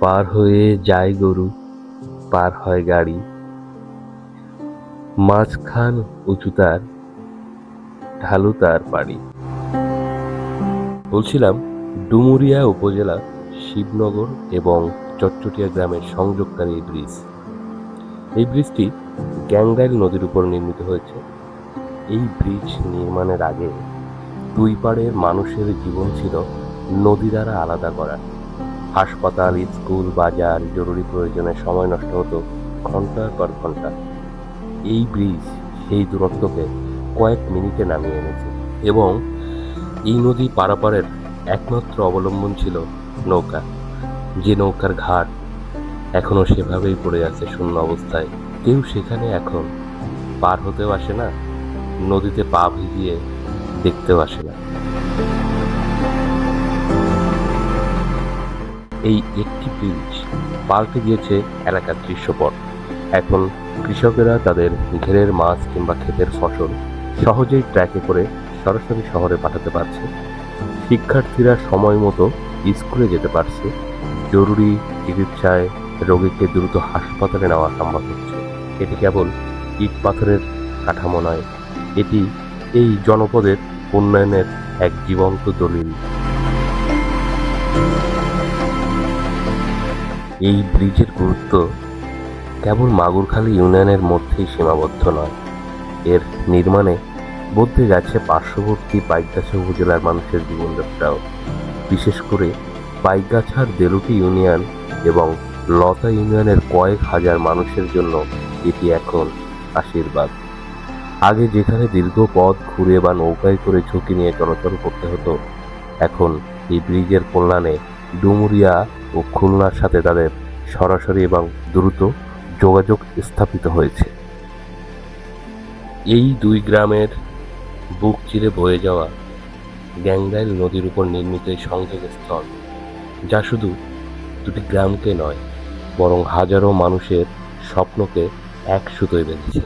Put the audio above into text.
পার হয়ে যায় গরু, পার হয় গাড়ি, মাঝখান উঁচু তার, ঢালু তার পাড়ি। বলছিলাম, ডুমুরিয়া উপজেলা শিবনগর এবং চটচটিয়া গ্রামের সংযোগকারী এই ব্রিজ। এই ব্রিজটি গ্যাংরাইল নদীর উপর নির্মিত হয়েছে। এই ব্রিজ নির্মাণের আগে দুই পাড়ের মানুষের জীবন ছিল নদী দ্বারা আলাদা করা। হাসপাতাল, স্কুল, বাজার, জরুরি প্রয়োজনে সময় নষ্ট হতো ঘন্টার পর ঘন্টা। এই ব্রিজ সেই দূরত্বকে কয়েক মিনিটে নামিয়ে এনেছে এবং এই নদী পারাপারের একমাত্র অবলম্বন ছিল নৌকা। যে নৌকার ঘাট এখনো সেভাবেই পড়ে আছে শূন্য অবস্থায়। কেউ সেখানে এখন পার হতেও আসে না, নদীতে পা ভিজিয়ে দেখতেও আসে না। এই একটি ব্রিজ পাল্টে দিয়েছে এলাকার দৃশ্যপট। এখন কৃষকেরা তাদের ঘেরের মাছ কিংবা ক্ষেতের ফসল সহজেই ট্র্যাকে করে সরাসরি শহরে পাঠাতে পারছে। শিক্ষার্থীরা সময় মতো স্কুলে যেতে পারছে। জরুরি চিকিৎসায় রোগীকে দ্রুত হাসপাতালে নেওয়া সম্ভব হচ্ছে। এটি কেবল ইট পাথরের কাঠামো নয়, এটি এই জনপদের উন্নয়নের এক জীবন্ত দলিল। এই ব্রিজের গুরুত্ব কেবল মাগুরখালী ইউনিয়নের মধ্যেই সীমাবদ্ধ নয়, এর নির্মাণে বদলে গেছে পার্শ্ববর্তী বাইকগাছা উপজেলার মানুষের জীবনযাত্রাও। বিশেষ করে বাইকগাছার দেলুটি ইউনিয়ন এবং লতা ইউনিয়নের কয়েক হাজার মানুষের জন্য এটি এখন আশীর্বাদ। আগে যেখানে দীর্ঘ পথ ঘুরে বা নৌকায় করে ঝুঁকি নিয়ে চলাচল করতে হতো, এখন এই ব্রিজের কল্যাণে ডুমুরিয়া ও খুলনার সাথে তাদের সরাসরি এবং দ্রুত যোগাযোগ স্থাপিত হয়েছে। এই দুই গ্রামের বুক চিরে বয়ে যাওয়া গ্যাংরাইল নদীর উপর নির্মিত এই সংযোগস্থল, যা শুধু দুটি গ্রামকে নয়, বরং হাজারো মানুষের স্বপ্নকে এক সুতোয় বেঁধেছে।